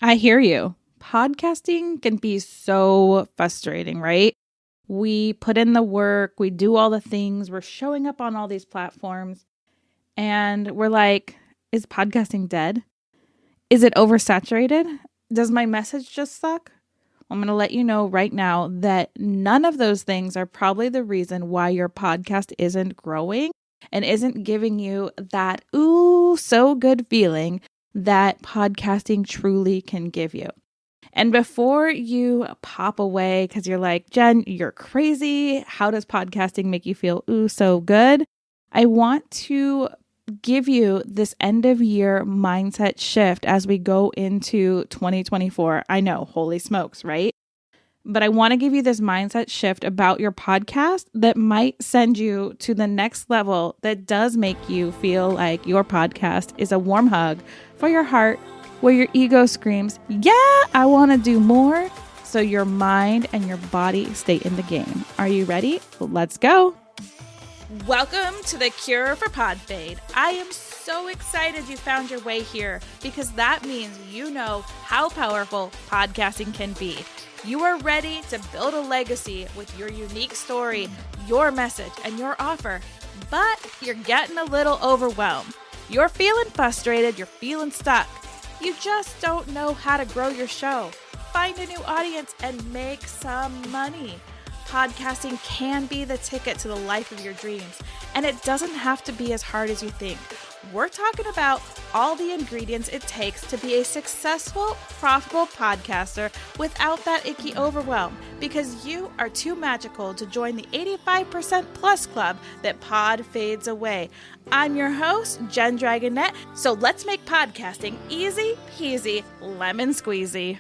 I hear you. Podcasting can be so frustrating, right? We put in the work, we do all the things, we're showing up on all these platforms, and we're like, is podcasting dead? Is it oversaturated? Does my message just suck? I'm going to let you know right now that none of those things are probably the reason why your podcast isn't growing and isn't giving you that, ooh, so good feeling that podcasting truly can give you. And before you pop away because you're like, Jen, you're crazy. How does podcasting make you feel, ooh, so good? I want to give you this end of year mindset shift as we go into 2024. I know, holy smokes, right? But I want to give you this mindset shift about your podcast that might send you to the next level that does make you feel like your podcast is a warm hug for your heart, where your ego screams, yeah, I want to do more, so your mind and your body stay in the game. Are you ready? Let's go. Welcome to the Cure for Pod Fade. I am so excited you found your way here because that means you know how powerful podcasting can be. You are ready to build a legacy with your unique story, your message, and your offer, but you're getting a little overwhelmed. You're feeling frustrated, you're feeling stuck. You just don't know how to grow your show, find a new audience, and make some money. Podcasting can be the ticket to the life of your dreams, and it doesn't have to be as hard as you think. We're talking about all the ingredients it takes to be a successful, profitable podcaster without that icky overwhelm, because you are too magical to join the 85% plus club that pod fades away. I'm your host, Jen Dragonette, so let's make podcasting easy peasy lemon squeezy.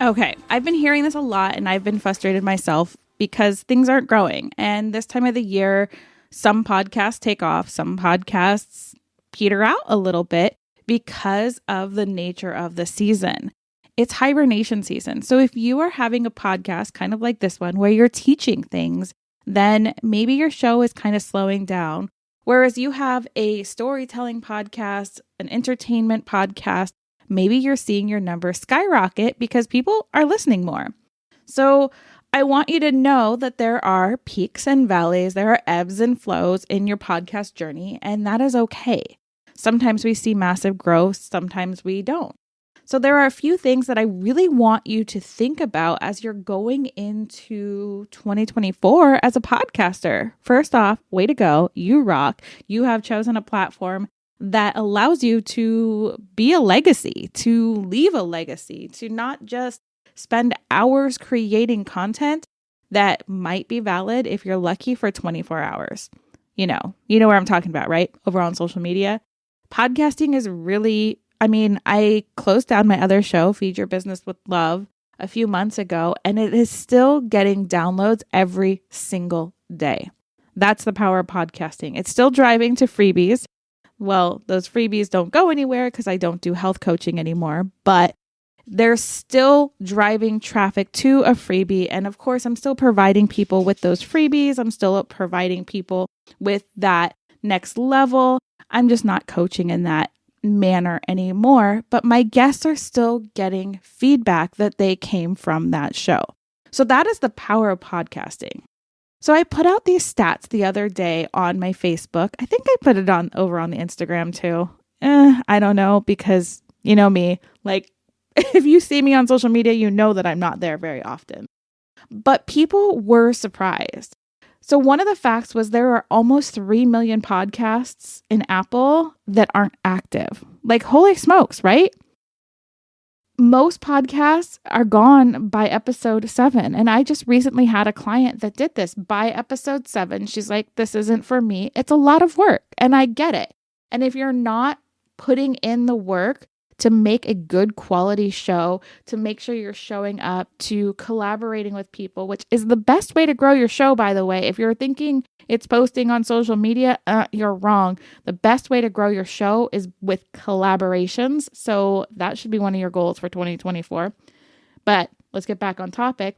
Okay, I've been hearing this a lot and I've been frustrated myself because things aren't growing. And this time of the year, some podcasts take off, some podcasts peter out a little bit because of the nature of the season. It's hibernation season. So if you are having a podcast kind of like this one where you're teaching things, then maybe your show is kind of slowing down. Whereas you have a storytelling podcast, an entertainment podcast, maybe you're seeing your numbers skyrocket because people are listening more. So I want you to know that there are peaks and valleys, there are ebbs and flows in your podcast journey, and that is okay. Sometimes we see massive growth, sometimes we don't. So there are a few things that I really want you to think about as you're going into 2024 as a podcaster. First off, way to go. You rock. You have chosen a platform that allows you to be a legacy, to leave a legacy, to not just spend hours creating content that might be valid if you're lucky for 24 hours. You know where I'm talking about, right? Over on social media. Podcasting is really, I closed down my other show, Feed Your Business with Love, a few months ago, and it is still getting downloads every single day. That's the power of podcasting. It's still driving to freebies. Well, those freebies don't go anywhere because I don't do health coaching anymore, but they're still driving traffic to a freebie. And of course, I'm still providing people with those freebies. I'm still providing people with that next level. I'm just not coaching in that manner anymore, but my guests are still getting feedback that they came from that show. So that is the power of podcasting. So I put out these stats the other day on my Facebook. I think I put it over on the Instagram too. I don't know, because you know me, like if you see me on social media, you know that I'm not there very often. But people were surprised. So one of the facts was there are almost 3 million podcasts in Apple that aren't active. Like, holy smokes, right? Most podcasts are gone by episode 7. And I just recently had a client that did this. By episode 7, she's like, this isn't for me. It's a lot of work. And I get it. And if you're not putting in the work to make a good quality show, to make sure you're showing up, to collaborating with people, which is the best way to grow your show, by the way. If you're thinking it's posting on social media, you're wrong. The best way to grow your show is with collaborations. So that should be one of your goals for 2024. But let's get back on topic.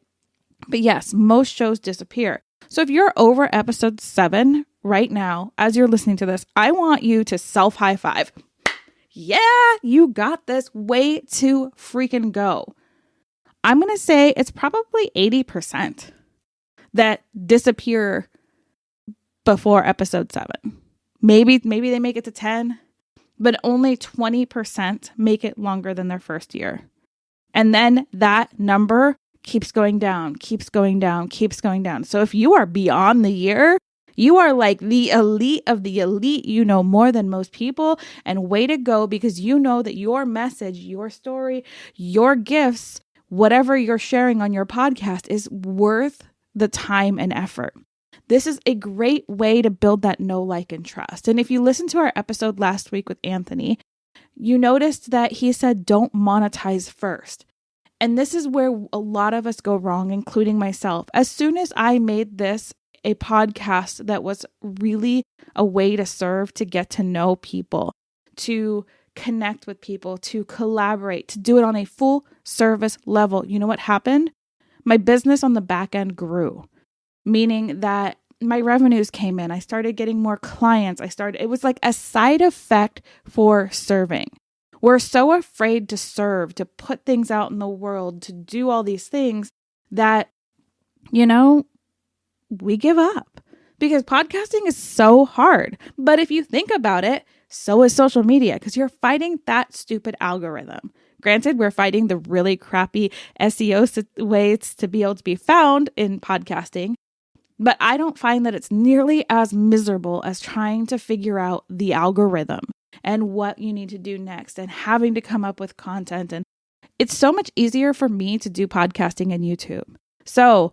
But yes, most shows disappear. So if you're over episode 7 right now, as you're listening to this, I want you to self high five. Yeah, you got this. Way to freaking go. I'm going to say it's probably 80% that disappear before episode 7. Maybe they make it to 10, but only 20% make it longer than their first year. And then that number keeps going down, keeps going down, keeps going down. So if you are beyond the year, you are like the elite of the elite. You know more than most people, and way to go, because you know that your message, your story, your gifts, whatever you're sharing on your podcast is worth the time and effort. This is a great way to build that know, like, and trust. And if you listen to our episode last week with Anthony, you noticed that he said, don't monetize first. And this is where a lot of us go wrong, including myself. As soon as I made this a podcast that was really a way to serve, to get to know people, to connect with people, to collaborate, to do it on a full service level, you know what happened? My business on the back end grew, meaning that my revenues came in. I started getting more clients. It was like a side effect for serving. We're so afraid to serve, to put things out in the world, to do all these things that, we give up because podcasting is so hard. But if you think about it, so is social media, because you're fighting that stupid algorithm. Granted, we're fighting the really crappy SEO ways to be able to be found in podcasting, but I don't find that it's nearly as miserable as trying to figure out the algorithm and what you need to do next and having to come up with content. And it's so much easier for me to do podcasting and YouTube. So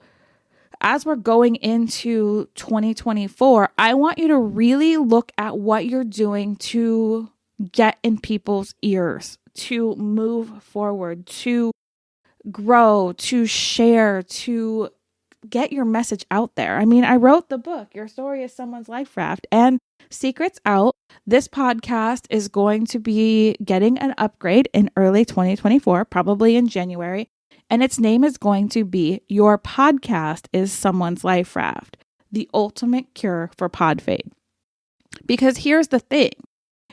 as we're going into 2024, I want you to really look at what you're doing to get in people's ears, to move forward, to grow, to share, to get your message out there. I mean, I wrote the book, Your Story is Someone's Life Raft, and secrets out. This podcast is going to be getting an upgrade in early 2024, probably in January. And its name is going to be Your Podcast is Someone's Life Raft, the ultimate cure for pod fade. Because here's the thing.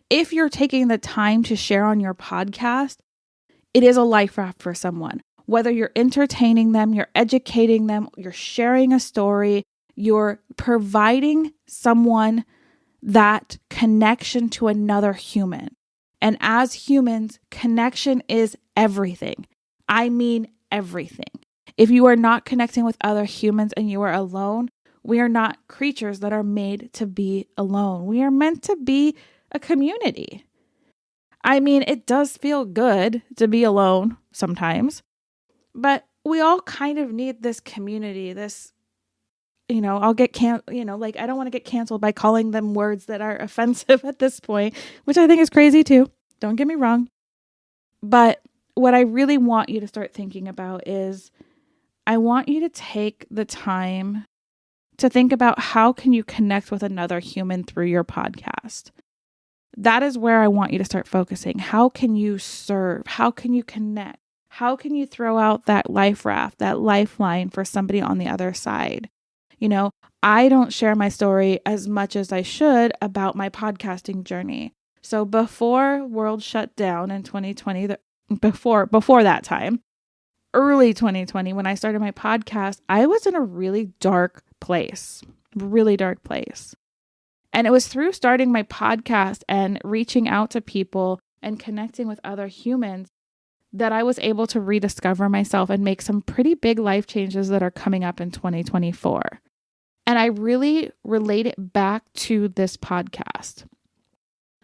If you're taking the time to share on your podcast, it is a life raft for someone. Whether you're entertaining them, you're educating them, you're sharing a story, you're providing someone that connection to another human. And as humans, connection is everything. I mean everything. If you are not connecting with other humans and you are alone, we are not creatures that are made to be alone. We are meant to be a community. I mean, it does feel good to be alone sometimes, but we all kind of need this community, this, I don't want to get canceled by calling them words that are offensive at this point, which I think is crazy too. Don't get me wrong. But what I really want you to start thinking about is I want you to take the time to think about how can you connect with another human through your podcast. That is where I want you to start focusing. How can you serve? How can you connect? How can you throw out that life raft, that lifeline for somebody on the other side? I don't share my story as much as I should about my podcasting journey. So before world shut down in 2020, before that time, early 2020, when I started my podcast, I was in a really dark place. And it was through starting my podcast and reaching out to people and connecting with other humans that I was able to rediscover myself and make some pretty big life changes that are coming up in 2024. And I really relate it back to this podcast.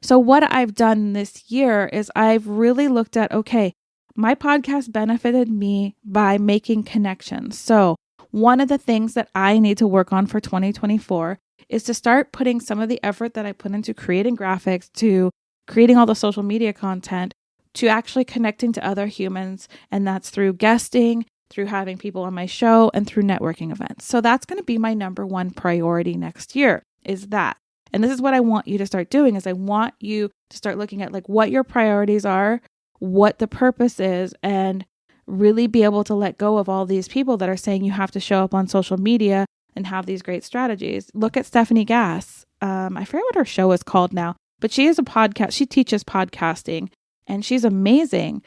So what I've done this year is I've really looked at, okay, my podcast benefited me by making connections. So one of the things that I need to work on for 2024 is to start putting some of the effort that I put into creating graphics, to creating all the social media content, to actually connecting to other humans. And that's through guesting, through having people on my show, and through networking events. So that's going to be my number one priority next year, is that. And this is what I want you to start doing, is I want you to start looking at like what your priorities are, what the purpose is, and really be able to let go of all these people that are saying you have to show up on social media and have these great strategies. Look at Stephanie Gass. I forget what her show is called now, but she is a podcast. She teaches podcasting and she's amazing,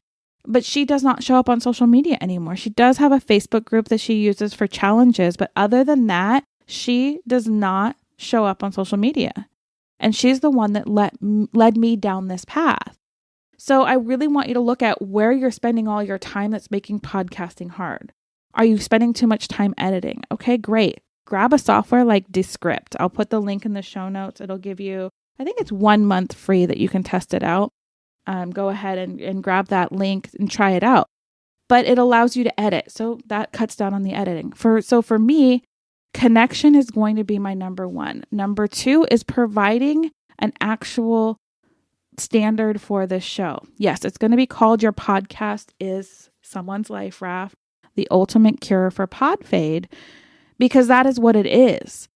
but she does not show up on social media anymore. She does have a Facebook group that she uses for challenges, but other than that, she does not show up on social media. And she's the one that led me down this path. So I really want you to look at where you're spending all your time that's making podcasting hard. Are you spending too much time editing? Okay, great. Grab a software like Descript. I'll put the link in the show notes. It'll give you, I think it's 1 month free that you can test it out. Go ahead and grab that link and try it out. But it allows you to edit. So that cuts down on the editing. So for me, connection is going to be my number one. Number two is providing an actual standard for this show. Yes, it's going to be called Your Podcast is Someone's Life Raft, the ultimate cure for pod fade, because that is what it is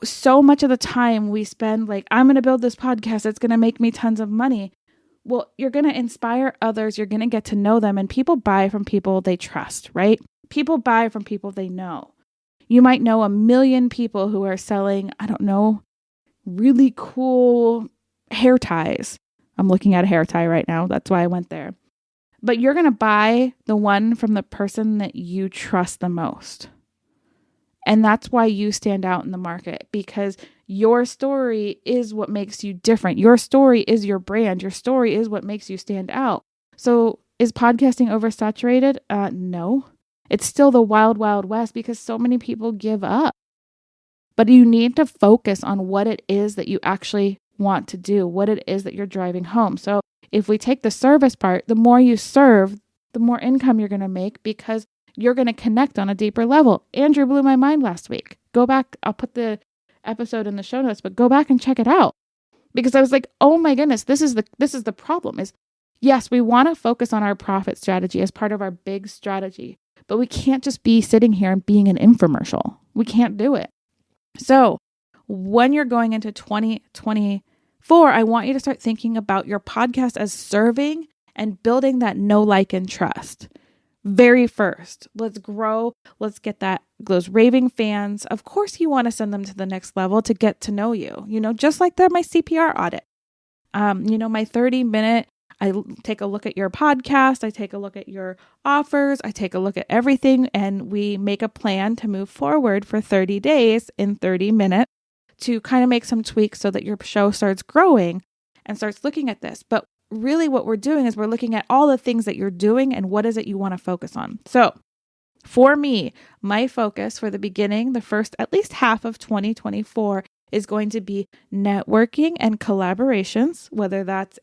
so much of the time we spend like, I'm going to build this podcast. It's going to make me tons of money. Well, you're going to inspire others. You're going to get to know them, and people buy from people they trust, right? People buy from people they know. You might know 1 million people who are selling, I don't know, really cool hair ties. I'm looking at a hair tie right now. That's why I went there. But you're going to buy the one from the person that you trust the most. And that's why you stand out in the market, because your story is what makes you different. Your story is your brand. Your story is what makes you stand out. So is podcasting oversaturated? No. It's still the wild, wild west because so many people give up. But you need to focus on what it is that you actually want to do, what it is that you're driving home. So if we take the service part, the more you serve, the more income you're going to make because you're going to connect on a deeper level. Andrew blew my mind last week. Go back. I'll put the episode in the show notes, but go back and check it out. Because I was like, oh my goodness, this is the problem is, yes, we want to focus on our profit strategy as part of our big strategy, but we can't just be sitting here and being an infomercial. We can't do it. So when you're going into 2024, I want you to start thinking about your podcast as serving and building that know, like, and trust. Very first, let's grow. Let's get those raving fans. Of course, you want to send them to the next level to get to know you, just like my CPR audit. My 30-minute, I take a look at your podcast. I take a look at your offers. I take a look at everything, and we make a plan to move forward for 30 days in 30 minutes to kind of make some tweaks so that your show starts growing and starts looking at this. But really what we're doing is we're looking at all the things that you're doing and what is it you want to focus on. So for me, my focus for the beginning, the first at least half of 2024 is going to be networking and collaborations, whether that's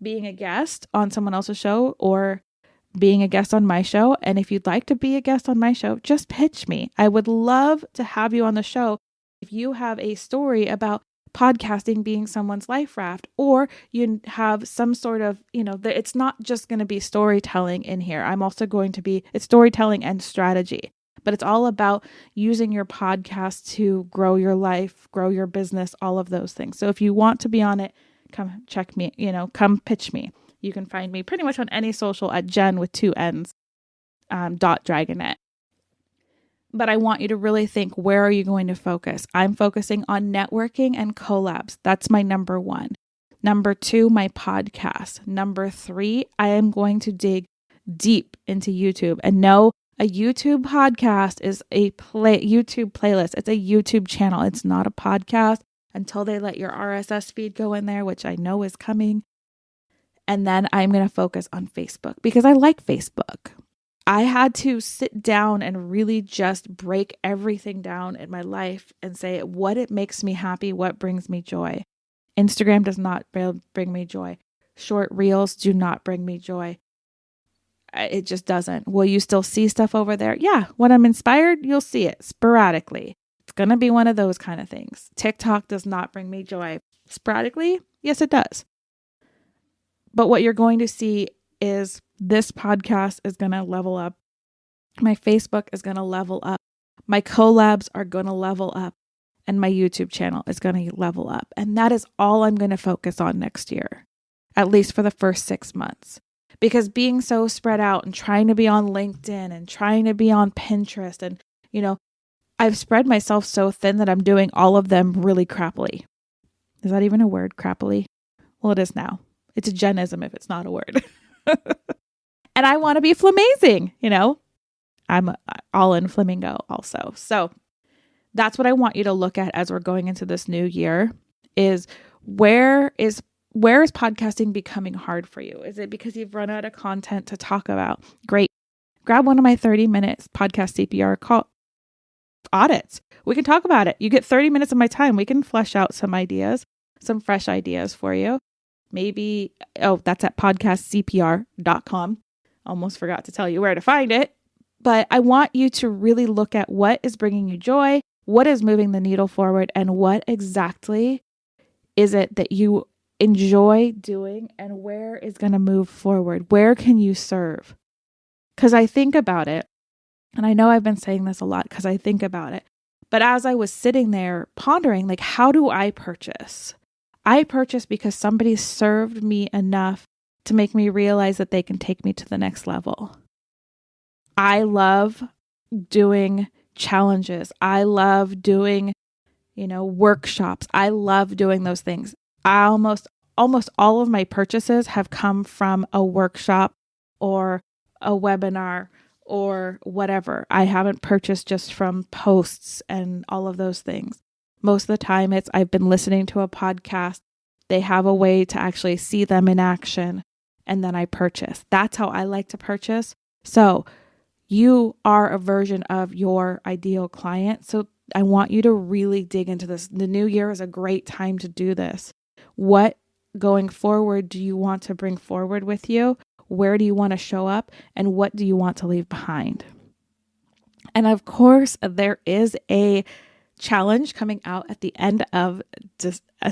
being a guest on someone else's show or being a guest on my show. And if you'd like to be a guest on my show, just pitch me. I would love to have you on the show if you have a story about podcasting being someone's life raft, or you have some sort of, it's not just going to be storytelling in here. I'm also going to it's storytelling and strategy, but it's all about using your podcast to grow your life, grow your business, all of those things. So if you want to be on it, come check me, come pitch me. You can find me pretty much on any social at Jen with 2 N's, .Dragonette. But I want you to really think, where are you going to focus? I'm focusing on networking and collabs. That's my number 1. Number 2, my podcast. Number 3, I am going to dig deep into YouTube. And no, a YouTube podcast is a YouTube playlist. It's a YouTube channel. It's not a podcast until they let your RSS feed go in there, which I know is coming. And then I'm going to focus on Facebook because I like Facebook. I had to sit down and really just break everything down in my life and say what it makes me happy, what brings me joy. Instagram does not bring me joy. Short reels do not bring me joy. It just doesn't. Will you still see stuff over there? Yeah. When I'm inspired, you'll see it sporadically. It's going to be one of those kind of things. TikTok does not bring me joy. Sporadically? Yes, it does. But what you're going to see is this podcast is going to level up. My Facebook is going to level up. My collabs are going to level up. And my YouTube channel is going to level up. And that is all I'm going to focus on next year, at least for the first 6 months. Because being so spread out and trying to be on LinkedIn and trying to be on Pinterest and, I've spread myself so thin that I'm doing all of them really crappily. Is that even a word? Crappily? Well, it is now. It's a genism if it's not a word. And I want to be flamazing, I'm all in flamingo also. So that's what I want you to look at as we're going into this new year is where is podcasting becoming hard for you? Is it because you've run out of content to talk about? Great. Grab one of my 30 minutes podcast CPR call audits. We can talk about it. You get 30 minutes of my time. We can flesh out some ideas, some fresh ideas for you. Maybe, that's at podcastcpr.com. Almost forgot to tell you where to find it. But I want you to really look at what is bringing you joy, what is moving the needle forward, and what exactly is it that you enjoy doing and where is going to move forward? Where can you serve? Because I think about it, and I know I've been saying this a lot because I think about it, but as I was sitting there pondering, like, how do I purchase? I purchase because somebody served me enough to make me realize that they can take me to the next level. I love doing challenges. I love doing, workshops. I love doing those things. Almost all of my purchases have come from a workshop or a webinar or whatever. I haven't purchased just from posts and all of those things. Most of the time I've been listening to a podcast. They have a way to actually see them in action and then I purchase. That's how I like to purchase. So you are a version of your ideal client. So I want you to really dig into this. The new year is a great time to do this. What going forward do you want to bring forward with you? Where do you want to show up? And what do you want to leave behind? And of course, there is a challenge coming out at the end of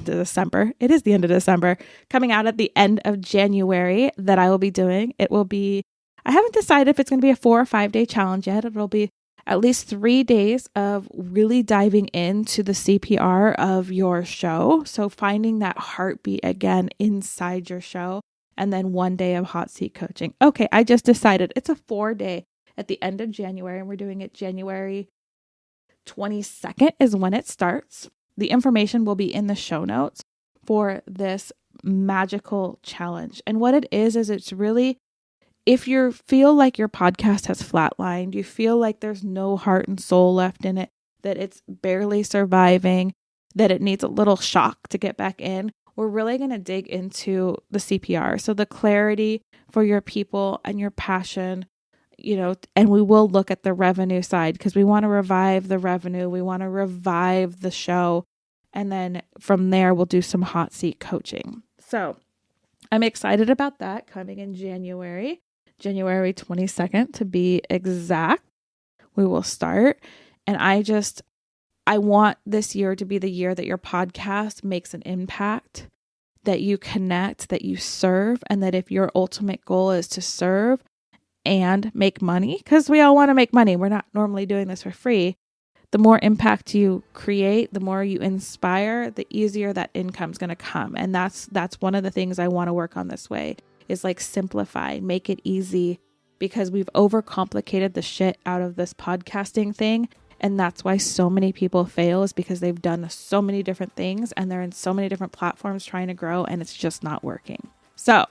December. It is the end of December. Coming out at the end of January that I will be doing. It will be, I haven't decided if it's going to be a 4 or 5 day challenge yet. It'll be at least 3 days of really diving into the CPR of your show. So finding that heartbeat again inside your show. And then 1 day of hot seat coaching. Okay, I just decided it's a 4 day at the end of January, and we're doing it January 22nd is when it starts. The information will be in the show notes for this magical challenge. And what it is it's really, if you feel like your podcast has flatlined, you feel like there's no heart and soul left in it, that it's barely surviving, that it needs a little shock to get back in, we're really going to dig into the CPR. So the clarity for your people and your passion, and we will look at the revenue side because we want to revive the revenue. We want to revive the show. And then from there, we'll do some hot seat coaching. So I'm excited about that coming in January 22nd to be exact. We will start. And I want this year to be the year that your podcast makes an impact, that you connect, that you serve, and that if your ultimate goal is to serve and make money, because we all want to make money. We're not normally doing this for free. The more impact you create, the more you inspire, the easier that income's going to come. And that's one of the things I want to work on this way is like simplify, make it easy, because we've overcomplicated the shit out of this podcasting thing. And that's why so many people fail, is because they've done so many different things and they're in so many different platforms trying to grow and it's just not working. So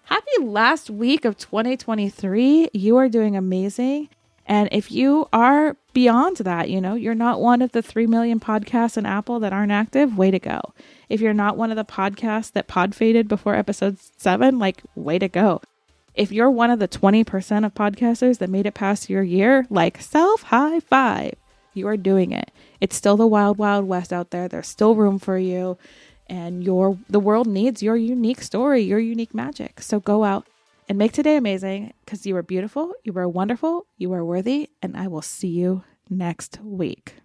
happy last week of 2023. You are doing amazing. And if you are beyond that, you're not one of the 3 million podcasts in Apple that aren't active, way to go. If you're not one of the podcasts that pod faded before episode 7, way to go. If you're one of the 20% of podcasters that made it past your year, self high five. You are doing it. It's still the wild, wild west out there. There's still room for you. And the world needs your unique story, your unique magic. So go out and make today amazing, because you are beautiful, you are wonderful, you are worthy, and I will see you next week.